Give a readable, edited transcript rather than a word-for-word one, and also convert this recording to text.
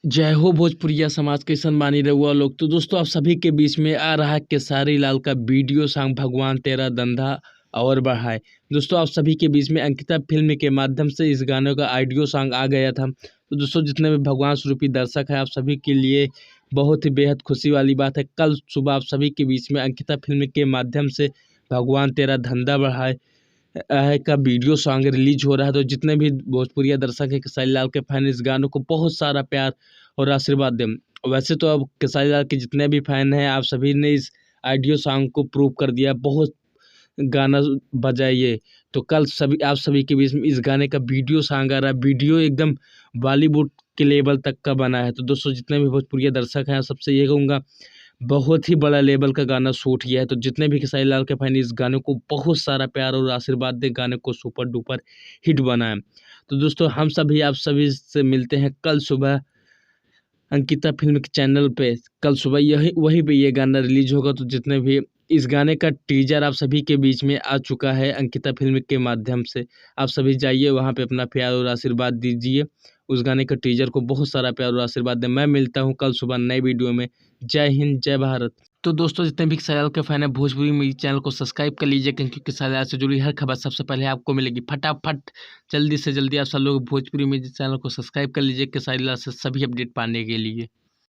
जय हो भोजपुरिया समाज के सम्मानी रउआ लोग। तो दोस्तों आप सभी के बीच में आ रहा है केसारी लाल का वीडियो सॉन्ग भगवान तेरा धंधा और बढ़ाए। दोस्तों आप सभी के बीच में अंकिता फिल्म के माध्यम से इस गाने का ऑडियो सॉन्ग आ गया था। तो दोस्तों जितने भी भगवान स्वरूपी दर्शक हैं आप सभी के लिए बहुत ही बेहद खुशी वाली बात है। कल सुबह आप सभी के बीच में अंकिता फिल्म के माध्यम से भगवान तेरा धंधा बढ़ाए का वीडियो सॉन्ग रिलीज हो रहा है। तो जितने भी भोजपुरिया दर्शक हैं खेसारी लाल के फैन इस गानों को बहुत सारा प्यार और आशीर्वाद दें। वैसे तो अब खेसारी लाल के जितने भी फैन हैं आप सभी ने इस ऑडियो सॉन्ग को प्रूव कर दिया, बहुत गाना बजाइए। तो कल सभी आप सभी के बीच में इस गाने का वीडियो सॉन्ग आ रहा है। वीडियो एकदम बॉलीवुड के लेवल तक का बना है। तो दोस्तों जितने भी भोजपुरिया दर्शक हैं सबसे ये कहूँगा, बहुत ही बड़ा लेवल का गाना शूट किया है। तो जितने भी खेसारी लाल के फैन इस गाने को बहुत सारा प्यार और आशीर्वाद दें, गाने को सुपर डुपर हिट बनाएं। तो दोस्तों हम सभी आप सभी से मिलते हैं कल सुबह अंकिता फिल्म के चैनल पे। कल सुबह यही वहीं पे ये गाना रिलीज होगा। तो जितने भी इस गाने का टीजर आप सभी के बीच में आ चुका है अंकिता फिल्म के माध्यम से, आप सभी जाइए वहाँ पे अपना प्यार और आशीर्वाद दीजिए। उस गाने का टीजर को बहुत सारा प्यार और आशीर्वाद दें। मैं मिलता हूँ कल सुबह नई वीडियो में। जय हिंद, जय भारत। तो दोस्तों जितने भी खेसारी लाल के फैन है भोजपुरी में चैनल को सब्सक्राइब कर लीजिए, क्योंकि खेसारी लाल से जुड़ी हर खबर सबसे पहले आपको मिलेगी। फटाफट जल्दी से जल्दी आप सब लोग भोजपुरी में चैनल को सब्सक्राइब कर लीजिए खेसारी लाल से सभी अपडेट पाने के लिए।